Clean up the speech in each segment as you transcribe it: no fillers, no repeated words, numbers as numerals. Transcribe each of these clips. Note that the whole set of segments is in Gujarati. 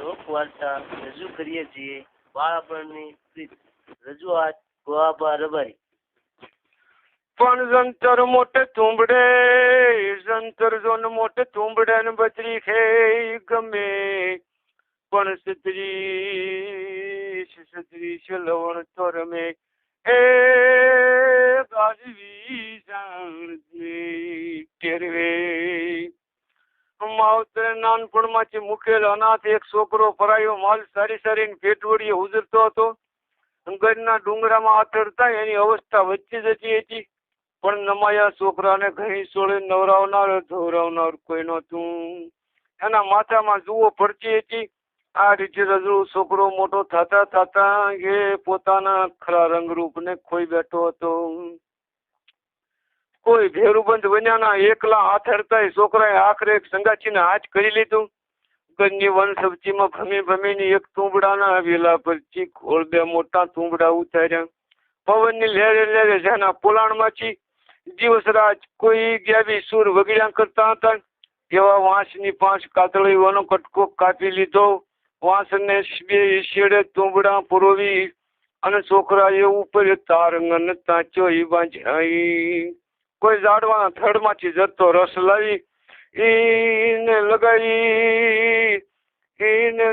લોકવાર્તા રજૂ કરીએ છીએ. બાળપણની પ્રીત રજૂઆત ગોઆબા રબારી. પણ જંતર મોટે તુંબડે, જંતર જોન મોટે તુંબડે ને બચરી ખે ગમે, પણ સત્રીશ લવણ તો રમે એ ગાજવી જાણતી ટેરવે. માવતરે નાનપણમાંથી મુકેલ અનાથ એક છોકરો પરાયો માલ સારી સારીને પેટવડીએ ઉજરતો હતો. ઘરના ડુંગરામાં આથડતા એની અવસ્થા વચ્ચે જતી હતી. પણ નમાયા છોકરાને ઘણી સોળે નવરાવનાર ધોરાવનાર કોઈ નહોતું. એના માથામાં જુઓ પડતી હતી. આ રીતે રજૂ છોકરો મોટો થતા થતા એ પોતાના ખરા રંગરૂપને ખોઈ બેઠો હતો. કોઈ ભેરુબંધ બન્યાના એકલા આથડતા છોકરાએ આખરે એક સંગાથીને હાથ કરી લીધું. ઘરની વન સબ્જીમાં ભમી ભમીને એક તુંબડાના વેલા પરથી ઘોળ બે મોટા તુંબડા ઉતાર્યા. પવનની લહેરે લહેરે જેના પોલાણમાંથી દિવસરાજ કોઈ ગેબી સુર વગડ્યા કરતા હતા. એવા વાંસની 5 કાતળીઓનો કટકો કાપી લીધો. વાંસને બે શેડે તુંબડા પુરોવી અને છોકરાએ ઉપર તારંગન તાંચો ઈ બાંધ્યાઈ. કોઈ ઝાડવાના થડમાંથી જતો રસ લાવી એને લગાવી એને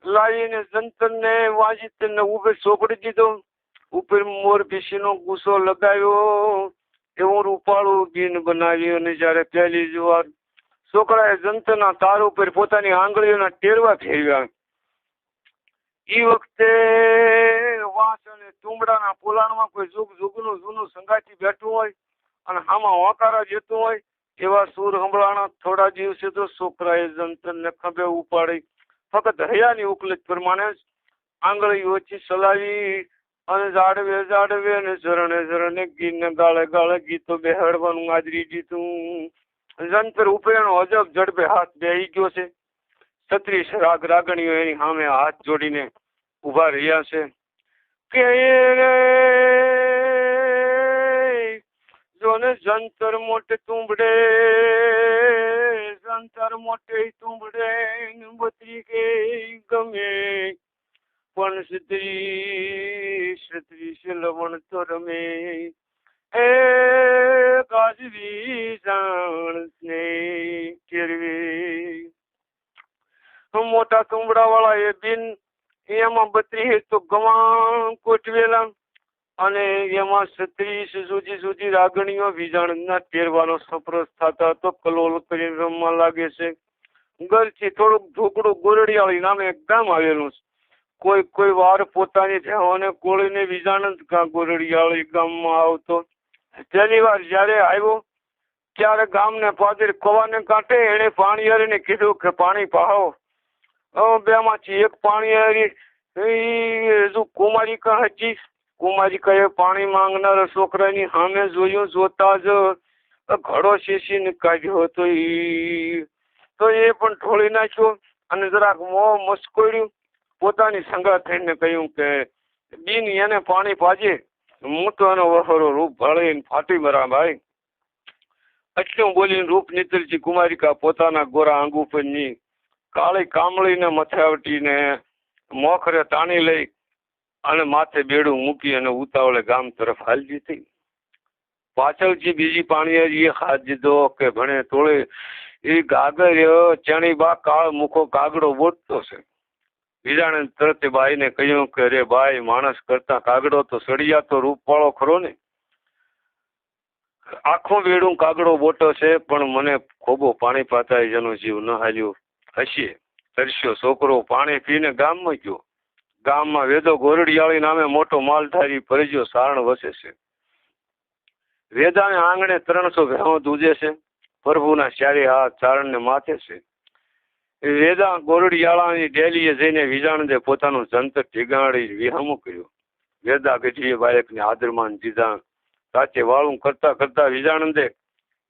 લાવીને જંતરને વાંજીને ઉપર ચોપડી દીધો. ઉપર મોર પીસીનો ગુસ્સો લગાવ્યો. એવું રૂપાળું બીન બનાવ્યું. અને જયારે પહેલી જ વાર છોકરાએ જંતરના તાર ઉપર પોતાની આંગળીઓના ટેરવા ફેરવ્યા. એ વખતે વાંસ અને તુંબડાના પોલાણમાં કોઈ જુગનું જૂનું સંગાથી બેઠું હોય અને આમાં હોકારા જતું હોય એવા સૂર સંભળાણા. થોડા દિવસે તો છોકરાએ જંતરને ખભે ઉપાડી ફક્ત હૈયાની ઉકલત પ્રમાણે આંગળી ઓછી ચલાવી અને જાડવે જાડવે અને ઝરણે ઝરણે ગીતને ગાળે ગાળે ગીતો બેહાડવાનું આદરી દીધું. જંતર ઉપરેનો અજબ ઝડપે હાથ બેહી ગયો છે. 36 રાગ રાગણીઓ એની સામે હાથ જોડીને ઉભા રહ્યા છે કે જોને જંતર મોટે તુંબડે, જંતર મોટે તુંબડે બત્રી કે ગમે, પણ સત્રીશ લવણ તો રમે એ ગાજવી જાણને કેરવે. મોટા તુંબડા વાળા એ બિન એમાં 32 તો ગવા કોટવેલા અને એમાં 36 જુદી જુદી રાગણીઓ વિજાણના ટેરવાનો સપ્રસ થતા તો કલોલ કરીને રમવા લાગે છે. ઘરથી થોડુંક ઢોકડું ગોરડિયાળી નામે એક ગામ આવેલું છે. કોઈ વાર પોતાની ધેવાને કોળીને વિજાણંદ ગોરડિયાળી ગામમાં આવતો. પહેલી વાર જયારે આવ્યો ત્યારે ગામને પાદર કવાને કાંઠે એને પાણીયારીને કીધું કે પાણી પાહો. બેમાંથી એક પાણીયારી હજુ કુમારિકા હતી. કુમારિકાએ પાણી માંગનારા છોકરાની સામે જોયું. જોતા જ ઘડો શીશીને કાઢ્યો હતો. તો એ પણ ઢોળી નાખ્યો અને જરાક મોં મસ્કોડ્યું. પોતાની સંગાત થઈને કહ્યું કે બીન એને પાણી પાજે, હું તો એનો વહોરો રૂપ ભાળીને ફાટી મરા ભાઈ. એટલું બોલીને રૂપ નીતરજી કુમારિકા પોતાના ગોરા આંગુ પરની કાળી કામળીને મથાવટીને મોખરે તાણી લઈ અને માથે બેડું મૂકી અને ઉતાવળે ગામ તરફ હાલતી થઈ. પાછળથી બીજી પાણીએ હાથ દીધો કે ભણે તોળે એ ગાગર ચણી બા કાળ મુખો કાગડો બોટતો છે. બીજાને તરત બાઈને કહ્યું કે અરે ભાઈ, માણસ કરતા કાગડો તો સળિયા તો રૂપવાળો ખરો ને. આખું બેડું કાગડો બોટો છે, પણ મને ખોબો પાણી પાતા જેનો જીવ ન હાલ્યો હશે. તરસ્યો છોકરો પાણી પીને ગામમાં ગયો. ગામમાં વેદો ગોરડિયાળી નામે મોટો માલધારી પરજ્યો સારણ વસે છે. વેદાને આંગણે 300 ભેહો દૂજે છે. પ્રભુના 4 હાથ ચારણને માથે છે. વેદા ગોરડિયાળાની ડેલીએ જઈને વિજાણદે પોતાનું જંતર ઠીગાડી વિહામો કર્યો. વેદા ગઢીએ બાળકને આદરમાન દીધા. સાચે વાળું કરતા કરતા વિજાણંદે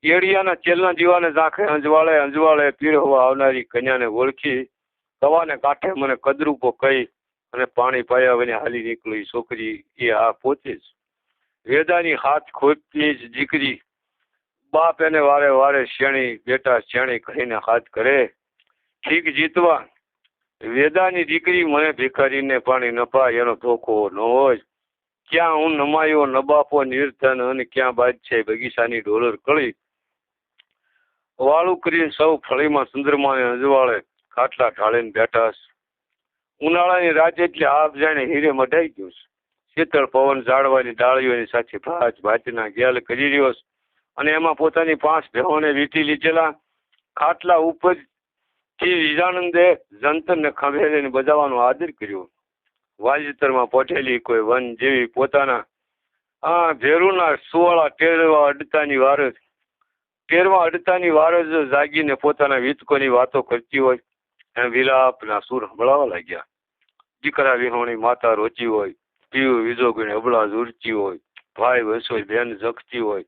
કેડિયાના ચેલના દીવાને ઝાંખે અંજવાળે પીરહવા આવનારી કન્યાને ઓળખી કવાને કાંઠે મને કદરૂપો કહી અને પાણી પાયા વને હાલી નીકળી. છોકરી એ આ પોતે જ વેદાની હાથ ખોટની જ દીકરી. બાપ એને વારે વારે શેણી બેટા શેણી કહીને હાથ કરે. ઠીક જીતવા વેદાની દીકરી મને ભિખારીને પાણી ન પાય એનો ધોકો ન હોય. ક્યાં હું નમાયો નબાપો નિર્ધન અને ક્યાં બાદ છે બગીચાની ડોલર કળી. વાળું કરીને સૌ ફળીમાં સુંદરમાને અજવાળે ખાટલા ઢાળીને બેઠા. ઉનાળાની રાત એટલે આપ જાણે હીરે મઢાઈ ગયું. શીતળ પવન ઝાડવાની ડાળીઓની સાથે ભાતના ગેલ કરી રહ્યો અને એમાં પોતાની 5 ભેહોને વીંટી લીધેલા ખાટલા ઉપરથી વિજાનંદે જંતરને ખંભેરીને બજાવવાનો આદર કર્યો. વાજિતરમાં પોઠેલી કોઈ વન જેવી પોતાના ભેરુના સુવાળા ટેરવા અડતાની વારજ જાગીને પોતાના વીતકોની વાતો કરતી હોય એમ વિલાપના સૂર સંભળાવા લાગ્યા. દીકરા વિહોણી માતા રોતી હોય, પીવું વિજોગીને અબળા ઝૂરતી હોય, ભાઈ વસોઈ બેન જખતી હોય,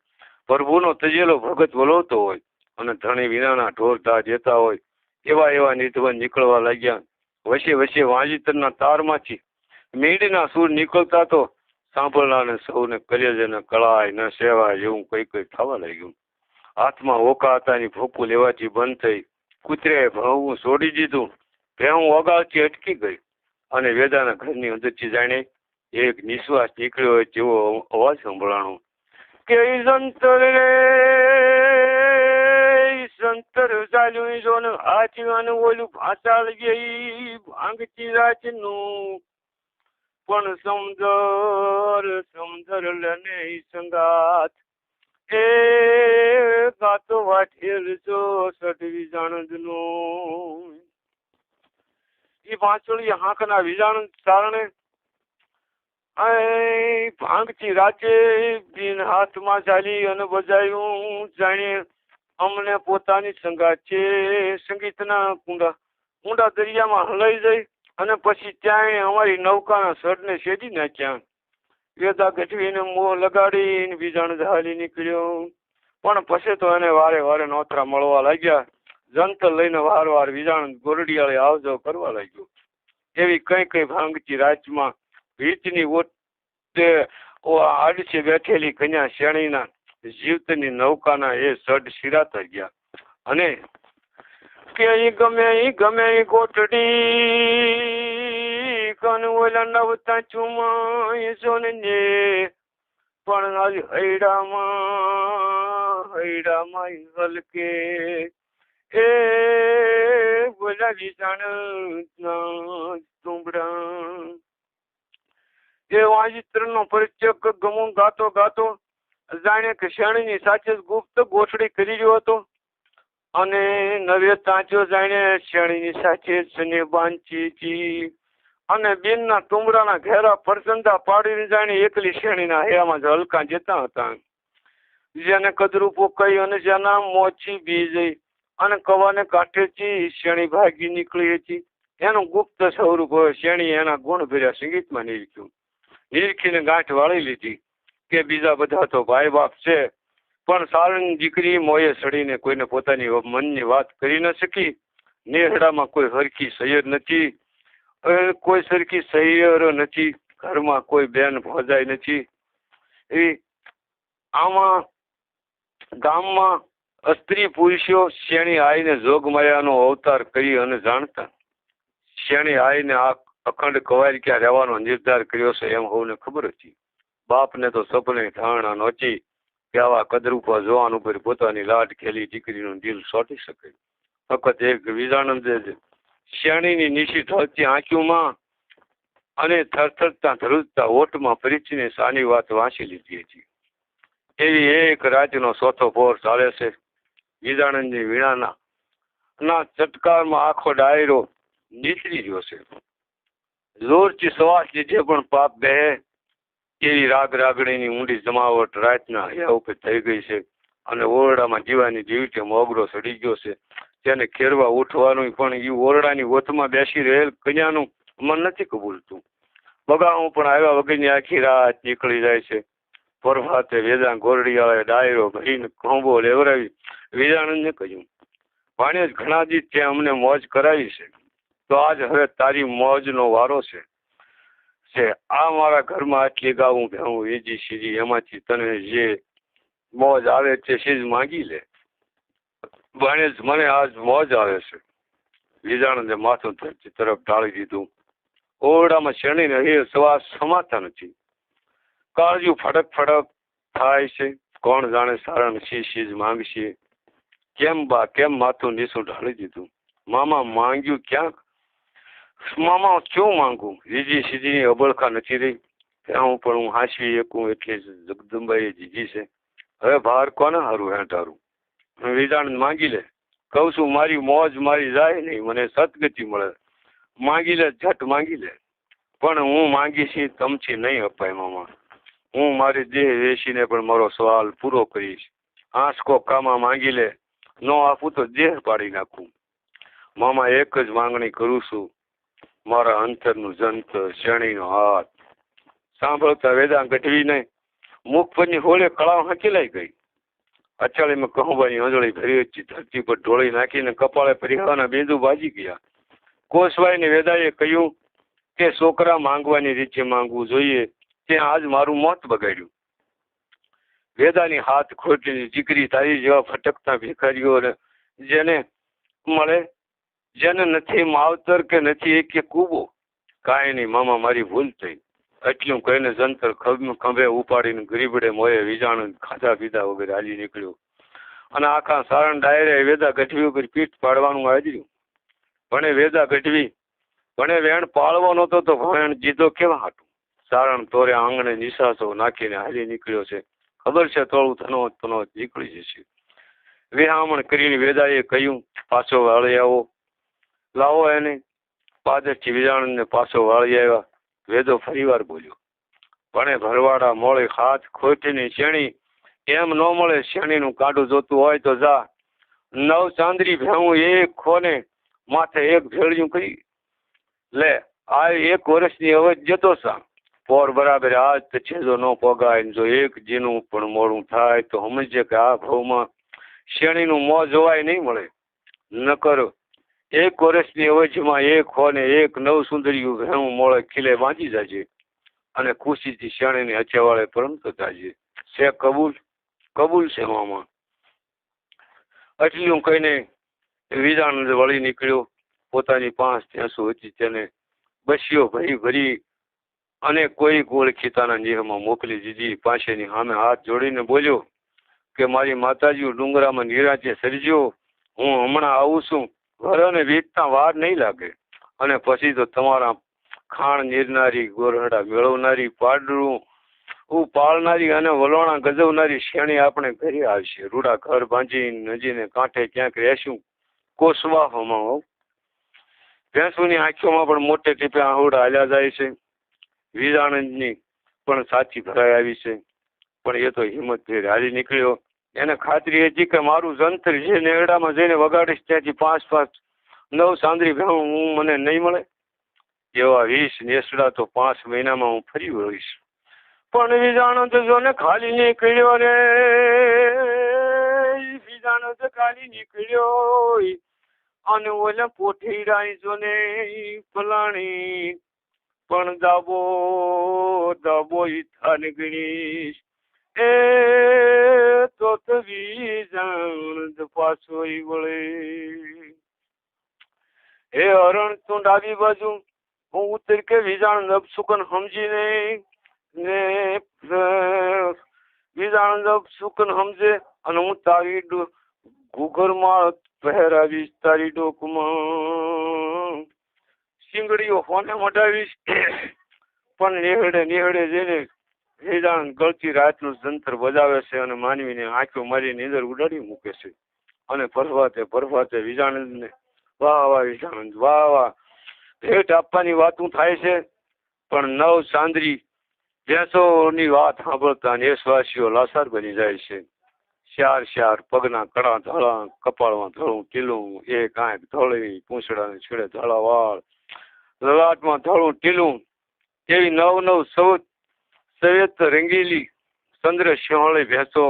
પ્રભુનો તજેલો ભગત વલોતો હોય અને ધણી વિનાના ઢોર ધા દેતા હોય એવા નિર્ધવન નીકળવા લાગ્યા. વચ્ચે વચ્ચે વાંજિતરના તારમાંથી મીંડના સૂર નીકળતા તો સાંભળનારને સૌને કલેજને કળાય ન સેવાય એવું કઈ થવા લાગ્યું. હાથમાં ઓકા હતાની ભોપું લેવાથી બંધ થઈ. કૂતરે ભણવું છોડી દીધું. ભેહું ઓગાળથી અટકી ગઈ અને વેદાના ઘરની અંદરથી જાણે એક નિશ્વાસ નીકળ્યો હોય તેવો અવાજ સંભળાણો કે સંતર ચાલ્યું જો ને હાથીવાનું ઓલું ભાષા ગઈ ભાંગતી રાતનું પણ સમદર લને સંગાત એ ગાતો વાઠેલ છો સટવી જાણદ નું. એ વાંચળી હાંકના વિજાણદ કારણે ભાંગતી રાતે બિન હાથમાં ચાલી અને બજાયું જાણે અમને પોતાની સંગાત છે. સંગીતના ઊંડા દરિયામાં હલાઈ જઈ અને પછી ત્યાં અમારી નૌકાના સડને શેડી નાખ્યા. વેદા ગઢવીને મોહ લગાડીને બીજાણ હાલી નીકળ્યો. પણ પછી તો એને વારે નોતરા મળવા લાગ્યા. જંતર લઈને વાર વિજાણ ગોરડિયાળે આવજો કરવા લાગ્યો. એવી કઈ ભાંગતી રાજમાં ભીતની ઓટે આડશે બેઠેલી કન્યા શ્રેણીના જીવતની નૌકાના એ સડ શિરાતા ગયા અને કે ગમે ગોઠડી કન ઓલા નવતા ચુમાય સોને પણ આજ હૈડામાં હલકે એ બોલા વિજાણ તુંબડા. એ વાંજિત્રનો પરિચય ગમો ગાતો જાણે કે શેણીની સાથે ગુપ્ત ગોઠડી કરી રહ્યો હતો અને નવે તાંચ્યો જાણે શેણીની સાથે સને બાંધી અને બેનના તુમડાના ઘેરા પરસંદા પાડીને જાણે એકલી શેણીના હેરામાં હલકા જતા હતા. જેને કદરૂપો કહી અને જેના મોચી બી જઈ અને કવાને કાંઠેથી શેણી ભાગી નીકળી હતી. એનું ગુપ્ત સ્વરૂપ હોય. શેણી એના ગુણ ભર્યા સંગીતમાં નિરીખીને ગાંઠ વાળી લીધી કે બીજા બધા તો ભાઈ બાપ છે પણ સારની દીકરી મોયે સડીને કોઈને પોતાની મનની વાત કરી ન શકી. નેહડામાં કોઈ હરખી સૈયર નથી, કોઈ સરખી સૈયરો નથી, ઘરમાં કોઈ બેન ભોજાઈ નથી. એ આમાં ગામમાં સ્ત્રી પુરુષો શેણી આઈને જોગમાયાનો અવતાર કરી અને જાણતા. શેણી આઈને આ અખંડ કવાય ક્યાં રહેવાનો નિર્ધાર કર્યો છે એમ હોને ખબર હતી. બાપને તો સપને ધારણા નહોતી કે આવા કદરૂપા જોવાન ઉપર પોતાની લાડ ખેલી દીકરીનું દિલ સોટી શકે. ફક્ત એક વિજાનંદે શેણીની નીચી ઢળતી આંખીઓમાં અને થરથરતા ધ્રુજતા ઓટમાં પરિચયની સાની વાત વાંચી લીધી હતી. એવી એક રાતનો ચોથો પહોર ચાલે છે. વિજાનંદની વીણાના ચટકારમાં આખો ડાયરો નીતરી રહ્યો છે. જોરથી શ્વાસ લીધે પણ પાપ બે એવી રાગણીની ઊંડી જમાવટ રાતના હૈયા ઉપર થઈ ગઈ છે અને ઓરડામાં જીવાની જીવતે મોગરો સડી ગયો છે. તેને ખેરવા ઉઠવાનું પણ એ ઓરડાની ઓથમાં બેસી રહેલ કન્યાનું મન નથી કબૂલતું. બગાવું પણ આવ્યા વગરની આખી રાત નીકળી જાય છે. પરભાતે વેદા ગોરડિયાળે ડાયરો ભરીને ખોંબો લેવરાવી વિજાણંદને કહ્યું, ભાણેજ ઘણા દી તે અમને મોજ કરાવી છે તો આજ હવે તારી મોજનો વારો છે. આ મારા ઘરમાં આટલી ગાવું ભેવું વેજી સીજી એમાંથી તને જે મોજ આવે તે સીજ માંગી લે. ભાણેજ મને આજ મોજ આવે છે. વિજાણંદે માથું ધરતી તરફ ઢાળી દીધું. ઓરડામાં શેરણીને એ શ્વાસ સમાતા નથી. કાળજું ફડક ફડક થાય છે. કોણ જાણે સારણ શીશ માંગશે. કેમ બા કેમ માથું નીચું ઢાળી દીધું? મામા માંગ્યું ક્યાંક? મામા શું માંગું? રીજી સીધી અબળખા નથી રહી. ત્યાં પણ હું હાંસવી એકું એટલે જગદંબાએ જીજી છે. હવે બહાર કોને હારું હેઠારું? વિજાણંદ માંગી લે. કહું છું મારી મોજ મારી જાય નહીં, મને સદગતિ મળે. માંગી લે, ઝટ માંગી લે. પણ હું માંગીશ તમથી નહીં અપાય મામા. હું મારી દેહ વેચીને પણ મારો સવાલ પૂરો કરીશ. આંસકો કામા માંગી લે. નો આપું તો દેહ પાડી નાખું. મામા એક જ માંગણી કરું છું, મારા અંતરનું જંતર શેરણીનો હાથ. સાંભળતા વેદા ગઢવીને મુખ પરની હોળે કળાવ હકેલાઈ ગઈ. અચાળીમાં કહુંબાની આંજળી ભરી ધરતી પર ઢોળી નાખીને કપાળે પરિહારના બિંદુ બાજી ગયા. કોસવાઈને વેદાએ કહ્યું કે છોકરા માંગવાની રીતે માંગવું જોઈએ, ત્યાં આજ મારું મોત બગાડ્યું. વેદાની હાથ ખોટીની દીકરી તારી જેવા ભટકતા ભિખારીઓ જેને મળે, જેને નથી માવતર કે નથી એક કે કૂબો. કાંઈ નહીં મામા, મારી ભૂલ થઈ. એટલું કહીને જંતર ખંભે ઉપાડીને ગરીબડે મોએ વિજાણંદ ખાધા પીધા વગર હાલી નીકળ્યો. અને આખા સારણ ડાયરે વેદા ગઢવી ઉપર પીઠ પાડવાનું આવ્યું. ભણે વેદા ગઢવી, ભણે વેણ પાળવો નહોતો તો વેણ જીધો કેવા હાટું? સારણ તોરે આંગણે નિશાસો નાખીને હાલી નીકળ્યો છે. ખબર છે તોળું તનો નીકળી જશે. વિહામણ કરીને વેદાએ કહ્યું, પાછો વાળી આવો, લાવો એને. પાદરથી વિજાણંદને પાછો વાળી આવ્યા. વેદો ફરીવાર બોલ્યો, ભણે ભરવાડા મોળે હાથ ખોટીની શેણી એમ ન મળે. શેણીનું કાંડું જોતું હોય તો જા. 9 ચાંદરી ભેવું એક ખોને માથે એક ભેળિયું કરી લે. આ 1 વર્ષની અવધ જતો સા. પોર બરાબર આજ તો છેજો ન પોગાય. જો એક જીનું પણ મોડું થાય તો સમજે કે આ ભાવમાં શેણીનું મોં જોવાય નહીં મળે. ન કરો 1 વર્ષની અવજમાં એક ખોને એક 9 સુંદરીયું ભેવું મોળે ખીલે બાંધી જાજે અને ખુશીથી શેણીની હચેવાળે પરમતો જાજે. છે કબૂલ? કબૂલ છે મામા. એટલું કહીને વિજાણંદ વળી નીકળ્યો. પોતાની 5 ભેંસો હતી તેને બસીઓ ભરી ભરી અને કોઈ ઓળખીતાના નિયમમાં મોકલી દીધી. પાસેની સામે હાથ જોડીને બોલ્યો કે મારી માતાજી ડુંગરામાં નિરાંતે સરજો. હું હમણાં આવું છું. ઘરોને વીતતા વાર નહીં લાગે. અને પછી તો તમારા ખાણ નીરનારી, ગોરહડા મેળવનારી, પાડરું પાળનારી અને વલોણા ગજવનારી શેણી આપણે ઘરે આવશે. રૂડા ઘર ભાંજી નજીને કાંઠે ક્યાંક રહેશું. કોસવા હમાવો. ભેંસોની આંખોમાં પણ મોટે ટીપે આહુડા હાલ્યા જાય છે. વિજાણંદની પણ સાચી ભરાઈ આવી છે. પણ એ તો હિંમત ફેર હારી નીકળ્યો. એને ખાતરી હતી કે મારું જંતર જે નેરડામાં જઈને વગાડીશ ત્યાંથી 5 9 ચાંદરી ભેવું હું મને નહીં મળે. એવા 20 નેસડા તો 5 મહિનામાં હું ફરી વળીશ. પણ વિજાણંદ જોને ખાલી નીકળ્યો રે. વિજાણંદ ખાલી નીકળ્યો અને ઓલે પોઠી રાઈ જોને ફલાણી પણ દાબો દાબો થાન ગણીશ. એ તો વિજાણંદ પાછો વળે. હે હરણ તું ડાબી બાજુ, હું ઉત્તર કે વિજાણંદ અપસુકન સમજીને ને વિજાણંદ અપસુકન સમજે અને હું તારી ઘૂઘરમાં પહેરાવીશ. તારી ડોકમાં શીંગડીઓ ફોને મટાવીશ. પણ નિહળે જઈને વિજાણંદ ગળતી રાતનું જંતર બજાવે છે અને માનવીને આંખો મારી નીંદર ઉડાડી મૂકે છે. અને ભરવાતે વિજાણંદને વાહ વાહ વિજાણંદ વાહ વાહ ભેટ આપવાની વાતું થાય છે. પણ 9 ચાંદરી ભેંસોની વાત સાંભળતા નેસવાસીઓ લાસાર બની જાય છે. શાર પગના કડા ધોળા, કપાળમાં ધોળું ટીલું, એક આંખ ધોળી, પૂંછડાને છેડે ધોળા વાળ, લલાટમાં ધોળું ટીલું, એવી 9 સવેત રંગીલી ચંદ્ર સિંહોળી ભેંસો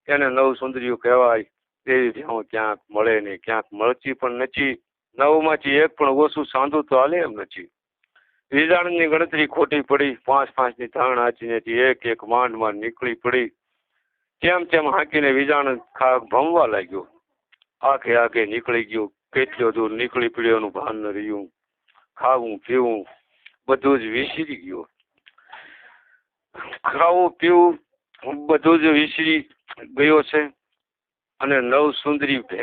એને 9 સુંદરીઓ કહેવાય. તેવી ભેંસો ક્યાંક મળે ને ક્યાંક મળતી પણ નથી. 9માંથી એક પણ ઓછું સાંધું તો હાલે એમ નથી. વિજાણંદની ગણતરી ખોટી પડી. 5-5ની ધાણ હાચીનેથી એક માંડ નીકળી પડી. તેમ હાંકીને વિજાણંદ ખાક ભમવા લાગ્યો. આખે નીકળી ગયો. કેટલો દૂર નીકળી પડ્યોનું ભાન ન રહ્યું. ખાવું પીવું બધું જ વિસરી ગયું. ખાવું પીવું બધું જ વિસરી ગયો છે. અને નવ સુંદરી ભે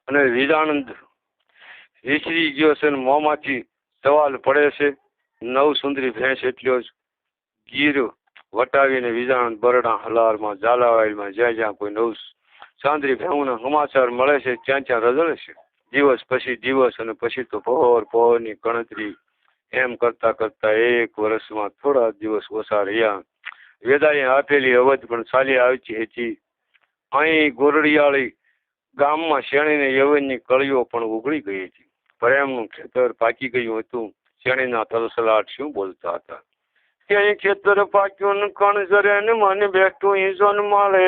અને વિજાનંદ વિસરી ગયો છે. મોંમાંથી સવાલ પડે છે. નવ સુંદરી ભેંસ એટલો જ ગીર વટાવીને વિજાનંદ બરડા હલારમાં ઝાલાવાડમાં જ્યાં જ્યાં કોઈ નવ સાંદરી ભેંસના સમાચાર મળે છે ત્યાં ત્યાં રજળે છે. દિવસ પછી દિવસ અને પછી તો પહોરની ગણતરી એમ કરતા કરતા એક વર્ષમાં થોડા દિવસ ઓછા રહ્યા. વેદાએ આપેલી અવધ પણ ચાલી આવતી હતી. અહીં ગોરડિયાળી ગામમાં શેણીને યવનની કળીઓ પણ ઉગડી ગઈ હતી. પ્રેમનું ખેતર પાકી ગયું હતું. શેણીના તલસલાટ શું બોલતા હતા. ક્યાંય ખેતર પાક્યું ને કણ જરે ને મને બેઠું ઈંજોન માળે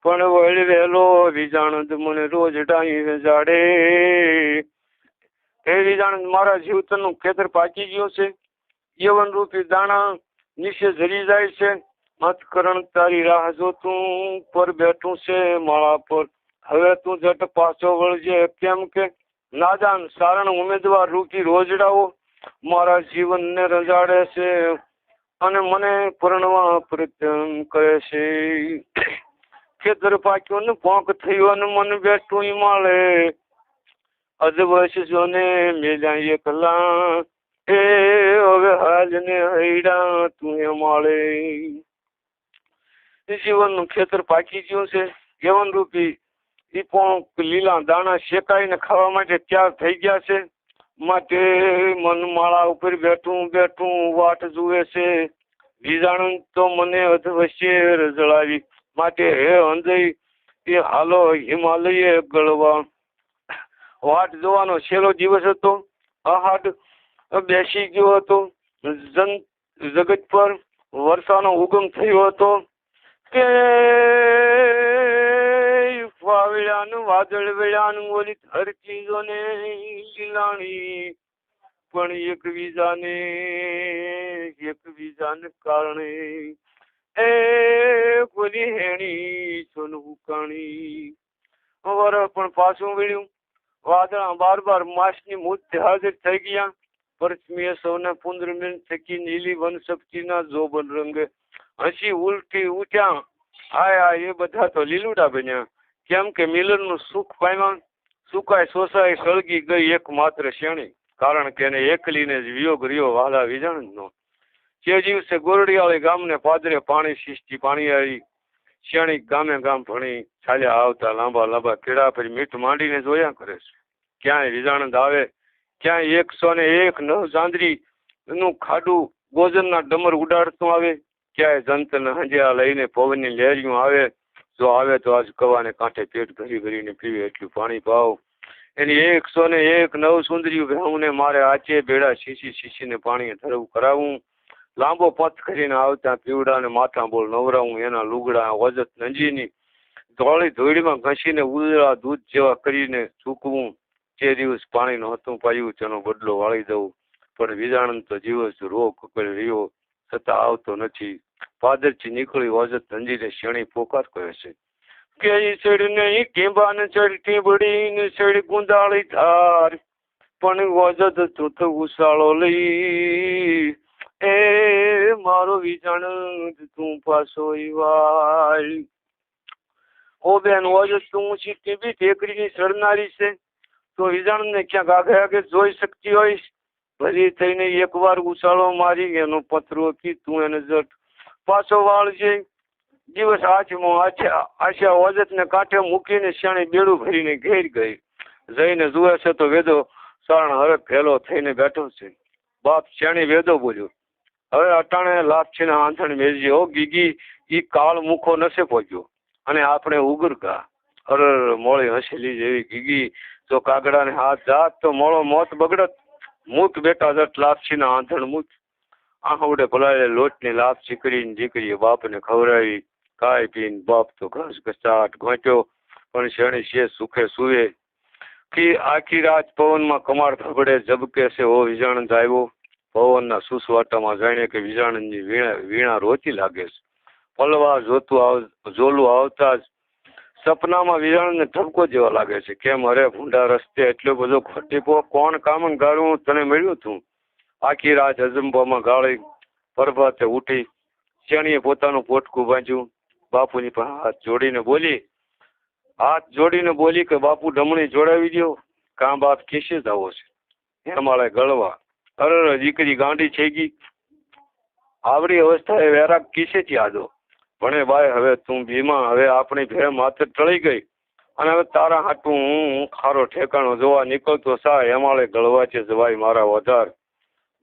પણ વળી વહેલો વિજાણંદ મને રોજ ડાઈ જાડે. હે વિજાણંદ, મારા જીવતરનું ખેતર પાકી ગયું છે. યવન રૂપી દાણા નીચે ઝરી જાય છે. મતકરણ તારી રાહ જોતું પર બેઠું છે માળા પર. હવે તું જટ પાછો વળજે, કેમ કે નાદાન સારણ ઉમેદવાર રૂપી રોજડાઓ મારા જીવનને રજાડે છે અને મને પરણવા પ્રયત્ન કરે છે. ખેતર પાક્યો ને પોંક થયો ને મને બેઠું હિમાલય અદવશ જોને મેલ્યા એકલા. એ હવે હાલ ને હૈડા તું હિમાલય. જીવનનું ખેતર પાકી ગયું છે. યવન રૂપી ઈ પોંક લીલા દાણા શેકાઈને ખાવા માટે તૈયાર થઈ ગયા છે. માટે મન માળા ઉપર બેઠું બેઠું વાટ જુએ છે. વિજાણંદ તો મને અધવશ્ય રજળાવી. માટે હે અંજય એ હાલો હિમાલય ગળવા. વાટ જોવાનો છેલ્લો દિવસ હતો. આહાડ બેસી ગયો હતો. જગત પર વર્ષાનો ઉગમ થયો હતો. કે વાવળ્યાનું વાદળ વેળ્યાનું ઓલી ધરતી જોને લીલાણી પણ એકબીજાને કારણે એ બોલી હેણી સોન ઉકાણી. વર પણ પાછું વળ્યું. વાદળા બાર માસની મૂર્તિ હાજર થઈ ગયા. પરસ્મીય સૌના પુંદ્રમેન થકી નીલી વનસ્પતિના જોબન રંગે હસી ઉલટી ઉઠ્યા. હાય એ બધા તો લીલુડા બન્યા. કેમ કે મિલનનું સુખ પામ્યા. સુકાય સોસાય સળગી ગઈ એકમાત્ર શેણી. કારણ કે એને એકલીને જ વિયોગ રહ્યો વાલા વિજાણંદનો. જે દિવસે ગોરડિયાળી ગામને પાદરે પાણી શિષ્ટી પાણી આવી. શેણી ગામે ગામ ભણી ચાલ્યા આવતા લાંબા લાંબા કેળા પર મીઠ માંડીને જોયા કરે છે. ક્યાંય વિજાણંદ આવે, ક્યાંય 101 નવ ચાંદરી નું ખાડું ભોજનના ડમર ઉડાડતું આવે. ક્યાંય જંતને હંજ્યા લઈને પવનની લહેરિયું આવે. જો આવે તો આજ કવાને કાંઠે પેટ ભરી ભરીને પીવે એટલું પાણી પાવ. એની 101 નવ સુંદરી ભેહુંને મારે આચે બેડા શીશીને પાણી ધરવું કરાવું. લાંબો પથ કરીને આવતા પીવડાને માથા બોલ નવરાવું. એના લુગડા વજત નંજીની ધોળી ધોળીમાં ઘસીને ઉજળા દૂધ જેવા કરીને ચૂકવું. જે દિવસ પાણી નહોતું પાયું તેનો બદલો વાળી દઉં. પણ વિજાણંદ તો દિવસ રોગ કરી રહ્યો છતાં આવતો નથી. પાદરથી નીકળી વજત નંજીને શેણી પોકાર કરે છે. કે ચડ નહીં ટીંબાને ચડતી બળીને ચડ ગુંદાળી ધાર પણ વજત તું ઉસાળો લઈ. એ મારો વિજાણંદ તું પાછો વાળ. ઓ બેન વજત તું ઊંચી બી ટેકરીની સરનારી છે તો વિજાણંદને ક્યાંક આગે આગે જોઈ શકતી હોઈશ. ભરી થઈને એકવાર ઉછાળો મારી એનો પથરો કી તું એને જટ પાછો વાળજે. દિવસ આશા વજતને કાંઠે મૂકીને શેણી બેડું ભરીને ઘેર ગઈ. જઈને જુએ છે તો વેદો સારણ હવે ફેલો થઈને બેઠો છે. બાપ શેણી વેદો બોલ્યો, હવે અટાણે લાપછીને આંધણ મેળજી. ઓ ગીગી ઈ કાળ મુખો નસે પહોંચ્યો અને આપણે ઉગર ગા. અરર મોળી હસેલી જેવી ગીગી જો કાગડાને હાથ જાત તો મોળો મોત બગડત. મૂક બેટા જટ લાપછીના આંધણ મૂક. આહવડે ભલાય લોટની લાપસી કરીને દીકરીએ બાપને ખવડાવી. કાય પીને બાપ તો ઘસ ઘસાટ ઘોંટ્યો પણ શેણી છે સુખે સુવે. કે આખી રાત પવનમાં કમાડ ધબડે ઝબકે છે. ઓ વિજાણંદ આવ્યો. પવનના સુસવાટામાં જાણે કે વિજાણંદની વીણા રોતી લાગે છે. પલવા જોલું આવતા જ સપનામાં વિરાણને ધબકો જેવા લાગે છે. કેમ અરે ભૂંડા રસ્તે એટલો બધો ખોટીપો કોણ કામ ગાળું તને મળ્યું તું. આખી રાત અજંબામાં ગાળી પ્રભાતે ઉઠી શેણીએ પોતાનું પોટકું બાંધ્યું. બાપુની પાસે હાથ જોડીને બોલી કે બાપુ ડમણી જોડાવી દો. કાં બાપ કેસે જાવો છે. હેમાળે ગળવા અરે દીકરી ગાંડી થઈ ગઈ. આવડી અવસ્થાએ વૈરાગ કિસેથી આદો. ભણે બાય હવે તું ભીમા હવે આપણી ભે માથે ટળી ગઈ અને હવે તારા હાટું હું ખારો ઠેકાણો જોવા નીકળતો સા. હેમાળે ગળવા છે જવાય મારા વધાર.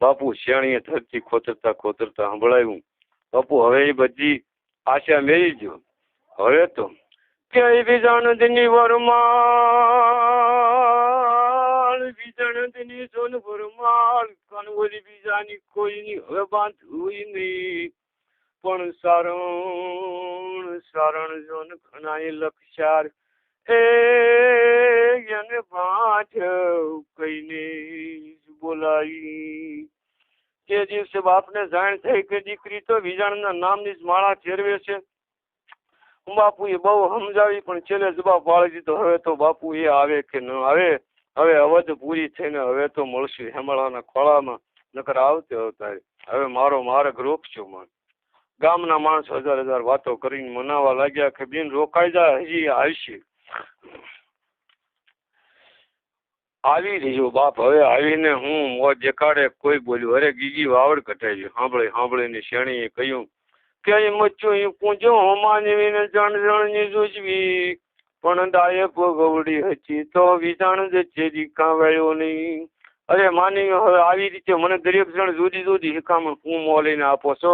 બાપુ શેણીએ ધરતી ખોતરતા ખોતરતા સંભળાયું. બાપુ હવે એ બધી આશા મેળી ગયો. હવે તો કે વિજાણદની વરમાળ વિજાણદની સોન વરમાળ કનવલી બીજાની કોઈની હવે બાંધું નહીં. પણ સારણ જોન ઘણાય લક્ષાર એને બાંધ કઈને બોલાવી. તે દિવસે બાપને જાણ થઈ કે દીકરી તો વિજાણના નામની જ માળા ફેરવે છે. બાપુએ બહુ સમજાવી પણ છેલ્લે જવાબ પાડી દીધો. હવે તો બાપુ એ આવે કે ન આવે, હવે અવધ પૂરી થઈને હવે તો મળશું હેમાળાના ખોળામાં, નકર આવતે અવતારે. હવે મારો માર્ગ રોકશો માં. ગામના માણસો હજાર વાતો કરીને મનાવા લાગ્યા કે બેન રોકાઈ જાય, હજી આવશે. આવી રહ્યો બાપ. હવે આવીને હું મોજ દેખાડે. કોઈ બોલ્યું અરે ગીગી વાવડ કટાઈ. સાંભળીને શેણીએ કહ્યું કે મચ્યું પૂંજો માનવીને જણની જુજવી પણ દાયક ગવડી હતી તો વિજાણ જ છે કાવડ્યો નહીં. અરે માનવી હવે આવી રીતે મને દરેક જણ જુદી જુદી શિખામણ હું મોલીને આપો છો.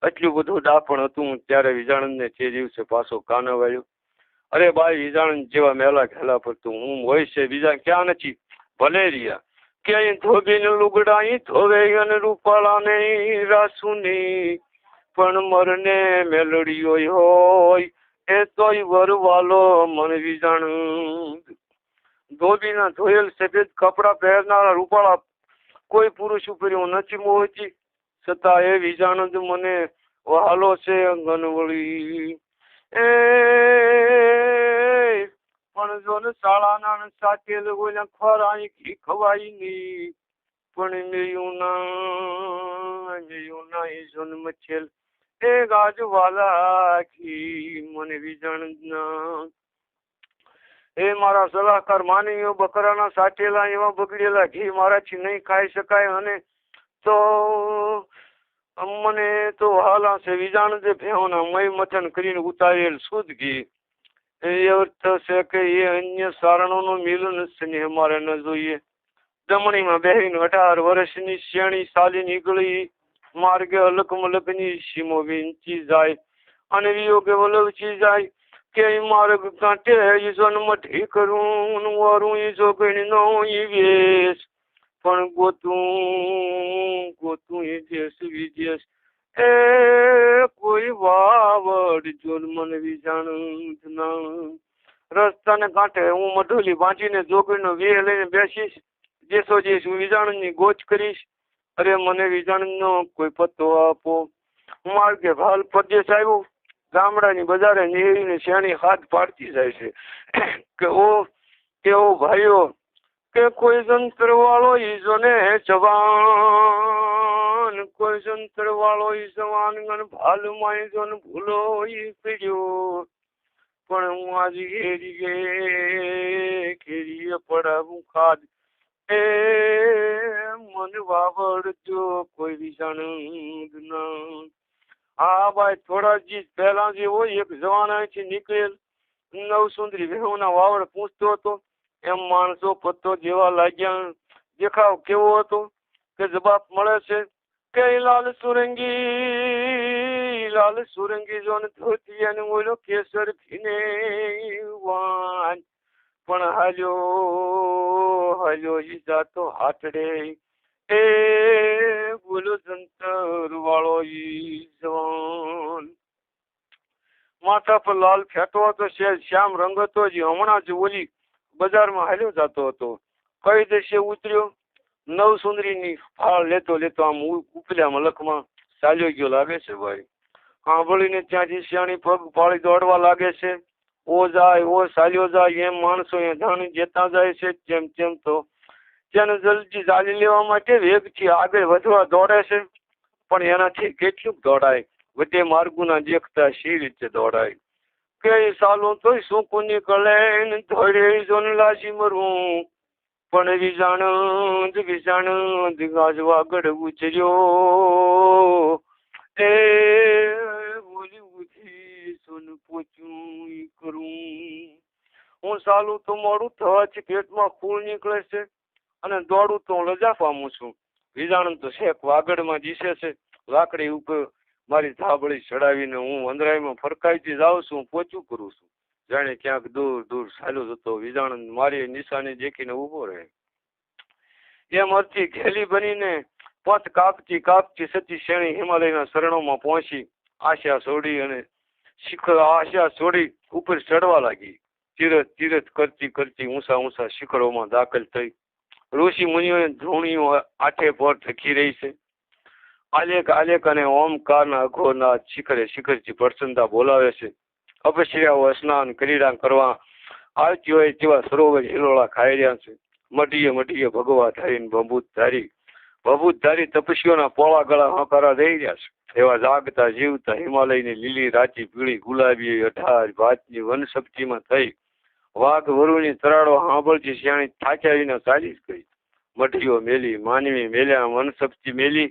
એટલું બધું ડાપણ હતું ત્યારે વિજાણને તે દિવસે પાછો કાનો વાળ્યો. અરે બાઈ વિજાણ જેવા મેલા ખેલા પર તું હું હોય છે બીજા ક્યાં નથી. ભલે રહ્યા ક્યાંય ધોબીને લુગડા ધોવે અને રૂપાળા નહીં રાસુ નહીં પણ મરને મેલડીઓ હોય એ તોય વરવાલો મન વિજાણ. ધોબીના ધોયેલ સફેદ કપડા પહેરનારા રૂપાળા કોઈ પુરુષ ઉપર હું નથી મોહતી, છતાં એ વિજાણ જ મને વહાલો છે અંગનવળી. એ પણ જો ને શાળાના સાચેલ હોય ખોરાઈ ઘી ખવાય નહીં પણ મેયું ના એ જન્મ છેલ એ ગાજવાલા ઘી મને વિજાણ ના. એ મારા સલાહકાર માનવીઓ બકરાના સાચેલા એવા બગડેલા ઘી મારાથી નહીં ખાઈ શકાય અને તો મને તો હાલા છે વિજાણ જે ભેવના મય મથન કરીને ઉતારેલ શુદ્ધ ઘી એ અર્થ છે કે એ અન્ય સારણોનું મિલન સ્નેહ મારે ન જોઈએ. જમણીમાં બેહીને 18 વર્ષની શેણી સાલી નીકળી માર્ગે અલક મલકની સીમો વીંચી જાય અને વિયોગે વલવચી જાય કે માર્ગ કાંઠે જન્મ ઠી કરું વારું એ જોગણી નો વેશ પણ ગોતું એ દેશ વિદેશ એ કોઈ વાવડ જોન મને વિજાણ ના. રસ્તાને કાંઠે હું મઢોલી બાંધીને જોગણીનો વેહ લઈને બેસીશ. જેસો જેસ વિજાણની ગોચ કરીશ. અરે મને વિજાણનો કોઈ પત્તો આપો. માર્ગે ભાલ પરદેશ આવ્યો. ગામડાની બજારે નીરીને શેણી હાથ પાડતી જાય છે કે ઓ ભાઈઓ કે કોઈ જંતર વાળો ઈજો ને જવાન કોઈ જંતર વાળો ઈ જવાન ભાલ માં ઈજો ને ભૂલો ઈ પીડ્યો પણ હું આજે ઘેરીએ પડાવું ખાદ એ મન વાવડજો કોઈ વિજાણ ના. હા ભાઈ થોડા જી પહેલા જે હોય એક જવાન અહીંથી નીકળેલ નવસુંદરી વેહુના વાવડ પૂછતો હતો એમ માણસો પત્તો જેવા લાગ્યા. દેખાવ કેવો હતો કે જવાબ મળે છે કે લાલ સુરંગી જોન ધોતી અને ઓલો કેસર ભીને વાન પણ હાલ્યો ઈ જાતો હાથડે એ બોલો જંતર વાળો ઈ જવાન. માથા પર લાલ ફેટો હતો, શ્યામ રંગ હતો. જે હમણાં જ ઓલી બજારમાં હાલ્યો જતો હતો. કઈ દેશે ઉતર્યો નવસુંદરીની ફાળ લેતો આમ ઉપલ્યા મલકમાં ચાલ્યો ગયો લાગે છે ભાઈ. સાંભળીને ત્યાંથી શિયાળી પગ પાડી દોડવા લાગે છે. ઓ જાય ઓ ચાલ્યો જાય એમ માણસો એ ધાણી જતા જાય છે. જેમ તેમ તો તેને જલ્દી ચાલી લેવા માટે વેગથી આગળ વધવા દોડે છે. પણ એનાથી કેટલુંક દોડાય? વધે માર્ગોના દેખતા શી રીતે દોડાય? કે સાલું તોય શું કોની કલે ધોડે જોન લાસી મરવું. પણ વિજાણંદ ગાજવા ગઢ ઉછર્યો. એ બોલી ઉઠી સુન પોચું કરું. હું સાલું તો મોડું થવાથી પેટમાં ખૂળ નીકળે છે અને દોડું તો હું લજા પામું છું. વિજાણંદ તો શેક વાગડમાં દિશે છે. લાકડી ઉપર મારી ધાબળી ચડાવીને હું અંદરાઈમાં ફરકાઈથી જાઉં છું. પોચું કરું છું. જાણે ક્યાંક દૂર દૂર ચાલ્યો જતો વિજાણંદ મારી નિશાની દેખીને ઉભો રહે. એમ અર્થી ઘેલી બનીને પથ કાપતી કાપતી સતી શ્રેણી હિમાલયના શરણોમાં પહોંચી આશા છોડી ઉપર ચડવા લાગી. તીરથ તીરથ કરતી કરતી ઊંચા ઊંચા શિખરોમાં દાખલ થઈ. ઋષિ મુનિઓએ ધૂણીઓ આઠે પર થકી રહી છે. આલેખ આલેખ અને ઓમકારના અઘોરના શિખરે શિખરથી પ્રસન્નતા બોલાવે છે. અપશ્રિયાઓ સ્નાન ક્રીડા કરવા આવતી હોય તેવા સરોવર હિલોળા ખાઈ રહ્યા છે. મઢીએ મઢીએ ભગવા ધારીને ભભૂત ધારી તપસ્વીઓના પોળા ગળા હંકારા દઈ રહ્યા છે. એવા જાગતા જીવતા હિમાલયની લીલી રાચી પીળી ગુલાબી 18 ભાતની વનશક્તિમાં થઈ વાઘ વરુની તરાડો સાંભળતી શ્યાણી થાક્યા વિના ચાલી જ ગઈ. મઢીઓ મેલી, માનવી મેલ્યા, વનશક્તિ મેલી,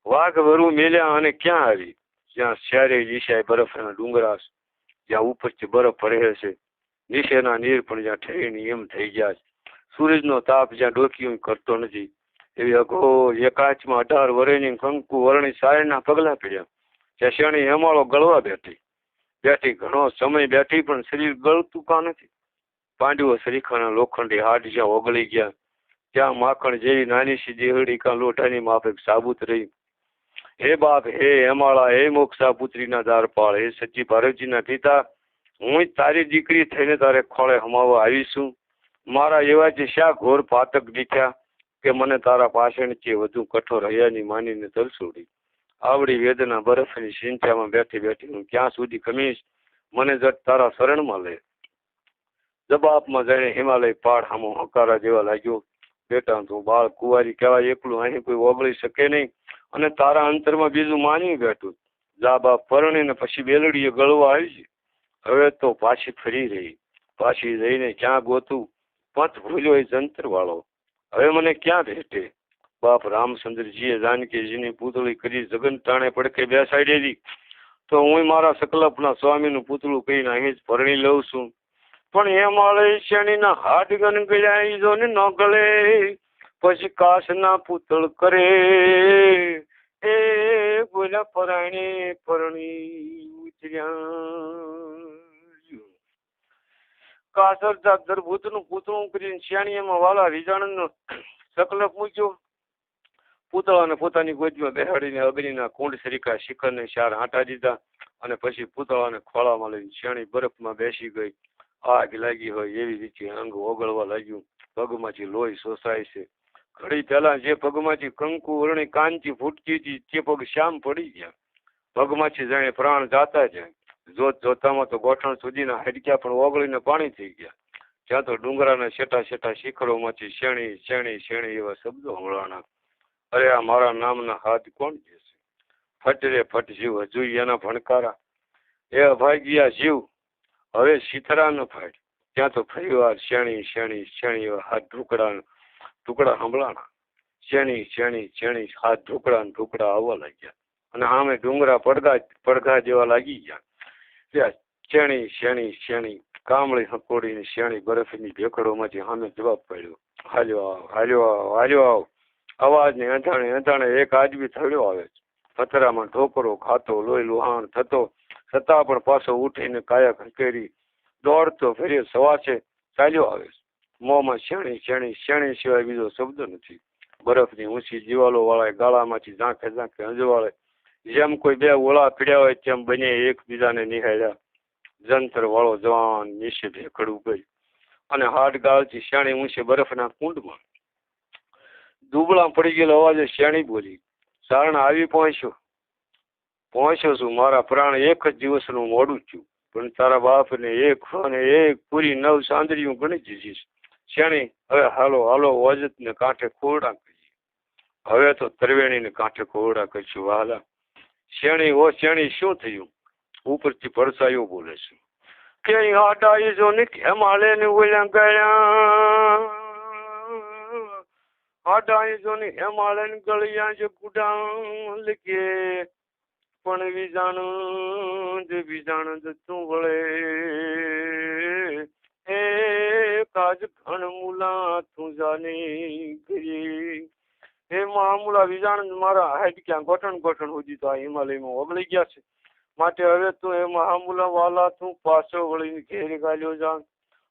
વાઘ વરુ મેલ્યા અને ક્યાં આવી? જ્યાં ચારે દિશાએ બરફના ડુંગરા, જ્યાં ઉપરથી બરફ રહે છે. નીચેના નીર પણ જ્યાં ઠરીને એમ થઈ ગયા છે. સૂરજનો તાપ જ્યાં ડોકીઓ કરતો નથી. એવી અઘોર એકાચમાં 18 વર્ષની કંકુ વર્ણી સાયણના પગલા પડ્યા. ત્યાં શેણી હેમાળો ગળવા બેઠી ઘણો સમય બેઠી પણ શરીર ગળતું કા નથી. પાંડવો સરીખાના લોખંડી હાડ જ્યાં ઓગળી ગયા, ત્યાં માખણ જેવી નાની સી દેહડી કા લોઢાની માફક સાબુત રહી. હે બાપ, હે હેમાળા, હે મોક્ષા પુત્રીના દ્વારપાળ, હે સચ્ચી પાર્વતીના પિતા, હું તારી દીકરી થઈને તારે ખોળે હમાવવા આવીશું. મારા એવા જે શા ઘોર પાતક દીઠ્યા કે મને તારા પાષણથી વધુ કઠોર હૈયાની માનીને તલસોડી. આવડી વેદના બરફની સિંચામાં બેઠી બેઠી હું ક્યાં સુધી કમીશ? મને જટ તારા શરણમાં લે. જબાબમાં જઈને હિમાલય પહાડ હામો હકારા જેવા લાગ્યો. બેટા, તું બાળ કુંવારી કહેવાય, એકલું અહીં કોઈ ઓગળી શકે નહીં અને તારા અંતરમાં બીજું માની બેઠું. જા બાપ પરણીને પછી બેલડીએ ગળવા આવી છે. હવે તો પાછી ફરી રહી. પાછી જઈને ક્યાં ગોતું? પંથ ભૂલ્યો એ જંતર વાળો હવે મને ક્યાં ભેટે? બાપ રામચંદ્રજીએ જાનકીજીની પૂતળી કરી જગન ટાણે પડખે બેસાડેલી, તો હું મારા સકલપના સ્વામીનું પૂતળું કહીને અહીં જ પરણી લઉં છું. પણ એ માળે શેણીના હાડ ગન ગયા જો ને ન ગળે, પછી કાશના પૂતળ કરે. એ બોલ્યા પરાણે પરણી ઉતર્યા. કાસર ગર્ભૂતનું પૂતળું કરીને શિયાણીમાં વાલા વિજાણંદનો સકલપ મૂક્યો. પૂતળાને પોતાની ગોદમાં બેહાડીને અગ્નિના કુંડ સરીકા શિખરને 4 આંટા દીધા અને પછી પૂતળાને ખોળામાં લઈને શિયાણી બરફમાં બેસી ગઈ. આગ લાગી હોય એવી રીતે અંગ ઓગળવા લાગ્યું. પગમાંથી લોહી શોષાય છે. ઘડી પહેલા જે પગમાંથી કંકુ વર્ણી કાંતિ ફૂટતી હતી તે પગ શ્યામ પડી ગયા. પગમાંથી જાણે પ્રાણ જાતા જાય. જોત જોતામાં તો ગોઠણ સુધીના હાડક્યા પણ ઓગળીને પાણી થઈ ગયા. જ્યાં તો ડુંગરાના છેટા છેટા શિખરોમાંથી શેણી શેણી શેણી એવા શબ્દો હમણાણા. અરે આ મારા નામના હાથ કોણ દેશે? ફટ રે ફટ જીવ હજુ એના ભણકારા. એ અભાગ્યા જીવ હવે શીથરા ન ફાડ. ત્યાં તો ફરીવાર શેણી શેણી શેણી એવા હાથ ટુકડા હંભળાણા. શેણી શેણી શેણી હાથ ટુકડા આવવા લાગ્યા અને આમે ડુંગરા પડઘા જેવા લાગી ગયા. ત્યાં શેણી શેણી શેણી કામળી હકોડીની શેણી બરફની ભેખડોમાંથી સામે જવાબ પડ્યો. હાલ્યો આવ, હાલ્યો આવ, હાલ્યો આવ. અવાજને અંધાણે એક આદમી થયો આવે છે. પથરામાં ઠોકરો ખાતો, લોહી લુહાણ થતો, છતાં પણ પાછો ઉઠીને કાયા ખંકેરી દોડતો ફેરી સવાસે ચાલ્યો આવે છે. મોંમાં શેણી શેણી શેણી સિવાય બીજો શબ્દ નથી. બરફની ઊંચી દિવાલો વાળા ગાળામાંથી ઝાંખે ઝાંખે અંજવાળે જેમ કોઈ બે ઓળા પીડ્યા હોય તેમ બંને એકબીજાને નિહાળ્યા. જંતર વાળો જવાન નીચે ભેખડું ગઈ અને હાડ ગાળથી શેણી ઊંચે બરફના કુંડમાં દુબળા પડી ગયેલો અવાજે શેણી બોલી, સારણ આવી પહોંચ્યો છું. મારા પ્રાણ એક જ દિવસનું મોડું થયું. પણ તારા બાપ ને એક પૂરી 9 સાંદરીયું ગણી દીધી શેણી. હવે હાલો હાલો ઓજત ને કાંઠે ખોરડા કરીએ. હવે તો ત્રિવેણી ને કાંઠે ખોરડા કરશું વાલા. શેણી ઓ શેણી શું થયું? ઉપરથી પરસાયો બોલે છે કે આડા જો ને કેમ હાલે ને ઓલા ગયા આડા જો ને એમ હાલે ને ગળિયા જે ગુડા લગે પણ વિજાણ તું વળે એ કાજ ઘણ મુલા તું જાની ગઈ. એ મહામૂલા વિજાણ મારા હાઈટ ક્યાં ગોઠણ સુધી તો આ હિમાલયમાં ઓગળી ગયા છે. માટે હવે તું એ મહામૂલા વાલા તું પાછો વળીને ઘેર ગાલ્યો જા.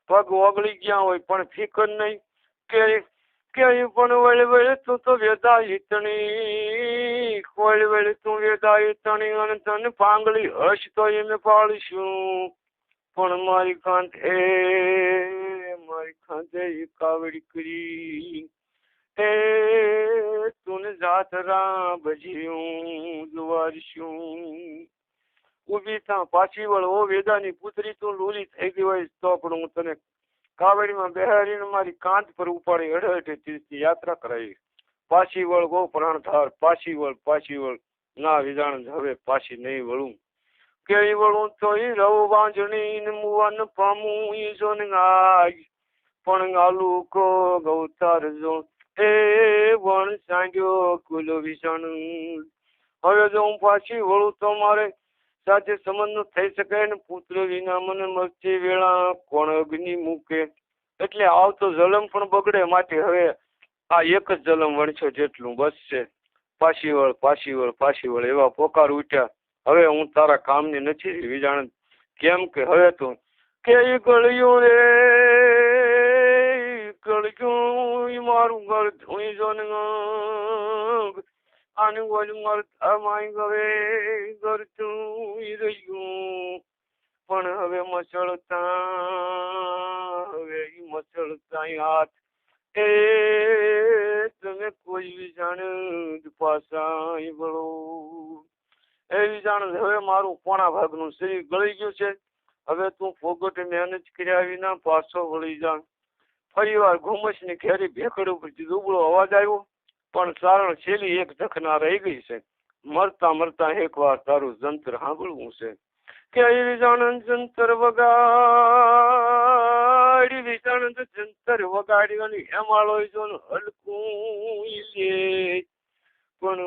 પગ ઓગળી ગયા હોય પણ ફિકર નહીં કે પણ વળે તું તો વેદા હિતણી વળે તું વેદા હિતણી અને તને પાંગળી હશ તો એમે પાડીશું. પણ મારી કાંધે કાવડી કરી એ તું જાતરા ભજ્યું જુવારશું. ઉભી થા પાછી વળ ઓ વેદાની પુત્રી તું લૂલી થઈ ગઈ હોય તો પણ હું તને કાવડીમાં બેહારીને મારી કાંધ પર ઉપાડી અડે તીર્થની યાત્રા કરાવી. પાછી વળ ગો પ્રાણધાર પાછી વળ ના વિજાણ હવે પાછી નહીં વળું. કેવી વળું તો ઈ રવ વાંજણી ને મુવાન પામું ઈ જો ને પણ ગાલું કો ગૌતાર જો એ વણ સાંજ્યો કુલો વિષણ. હવે જો હું પાછી વળું તો મારે સાથે સંબંધ થઈ શકે ને પુત્ર વિના મને મરતી વેળા કોણ અગ્નિ મૂકે. એટલે આવતો જલમ પણ બગડે. માટે હવે આ એક જ જલમ વણછો જેટલું બસ છે. પાછી વળ એવા પોકાર ઉઠ્યા. હવે હું તારા કામની નથી વિજાણ. કેમ કે હવે તું કે ગળ્યું રે ગળ્યું મારું ઘર ધોઈ જો ને આનું બોલું મારું અમાય ગવે ઘર તું રહ્યું. પણ હવે મસળતા હાથ એ તમે કોઈ વિજાણ પાછા વળો. એ વિજાણ હવે મારું પોણા ભાગનું શરીર ગળી ગયું છે. હવે તું ફોગટ મહેનત કર્યા વિના પાછો વળી જા. ફરી વાર ઘુમસ ની ઘેરી ભેકડ ઉપરથી દુબળો અવાજ આવ્યો. પણ સારણ છેલ્લી એક ધખના રહી ગઈ છે. મરતા એક વાર તારું જંતર સાંભળવું છે. કે વિજાનંદ જંતર વગાડી અને હેમાળો જો હલકું લે. પણ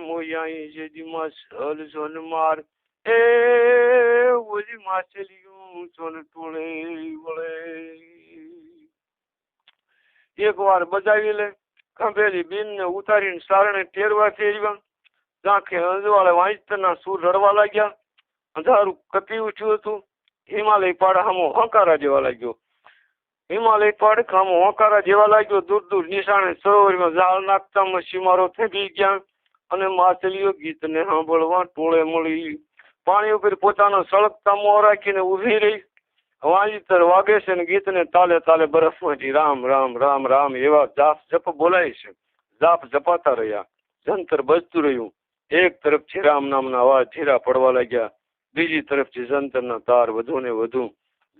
મોયા જેદીમાં સલ સોન માર એ ઓલી માછલીયું સોન ટોળે વળે. એક વાર બજાવી લે. ખંભેલી બીન ને ઉતારીને સારણે ટેરવા ફેરવ્યા. ઝાંખે અંજવાળે વાંચતના સૂર રડવા લાગ્યા. અંધારું કપી ઉઠ્યું હતું. હિમાલય પાડ હામો હંકારા જેવા લાગ્યો. દૂર દૂર નિશાણે સરોવરમાં જાળ નાખતા સીમારો થેગી ગયા. અને માછલીઓ ગીતને સાંભળવા ટોળે મળી. પાણી ઉપર પોતાનો સળગતા મોં રાખીને ઉભી રહી. વાંજિતર વાગે છે ને ગીતને તાલે તાલે બરફમાંથી રામ રામ રામ રામ એવા જાપ જપ બોલાય છે. જાપ જપાતા રહ્યા. જંતર બજતું રહ્યું. એક તરફથી રામ નામના અવાજ ધીરા પડવા લાગ્યા. બીજી તરફથી જંતરના તાર વધુ ને વધુ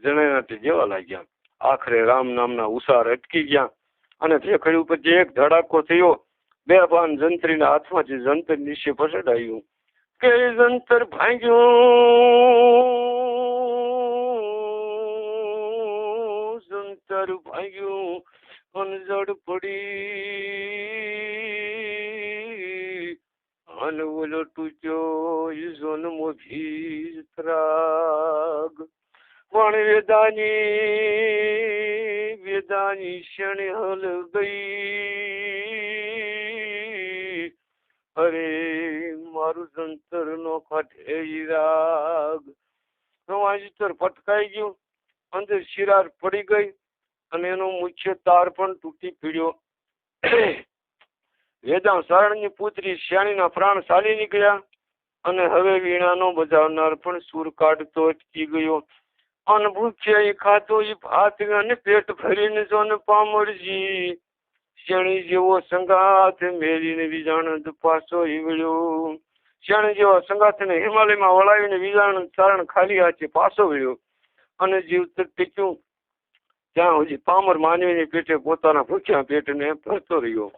જણાનાથી જેવા લાગ્યા. આખરે રામ નામના ઉસાર અટકી ગયા અને ભેખડી ઉપર જે એક ધડાકો થયો. બે ભાન જંત્રીના હાથમાંથી જંતર નીચે પછડાયું. કે જંતર ભાગ્યું અનજડ પડી અને ઓલો ટૂચ્યો જન્મો ભીતરાગ. પણ વેદાની ક્ષણે હલ ગઈ. અરે મારું જંતર નો કાઢે રાગ. વાંજિતર પટકાઈ ગયું. અંદર શિરાર પડી ગઈ અને એનો મુખ્ય તાર પણ તૂટી પડ્યો. વેદાંત શરણની પુત્રી શ્યાણીના પ્રાણ ચાલી નીકળ્યા અને હવે વીણાનો બજાવનાર પણ સૂર કાઢતો અટકી ગયો. અને ભૂખ્યા ખાતો એ ભાત અને પેટ ભરીને જોને પામરજી શણી જેવો સંગાથ મેલીને વિજાણંદ પાછો ઈવડ્યો. શેણ જેવા સંગાથને હિમાલયમાં વળાવીને વિજાણ ચારણ ખાલી હાથે પાછો વળ્યો અને જીવ ટીચ્યું ત્યાં સુધી પામર માનવીની પેટે પોતાના ભૂખ્યા પેટને ભરતો રહ્યો.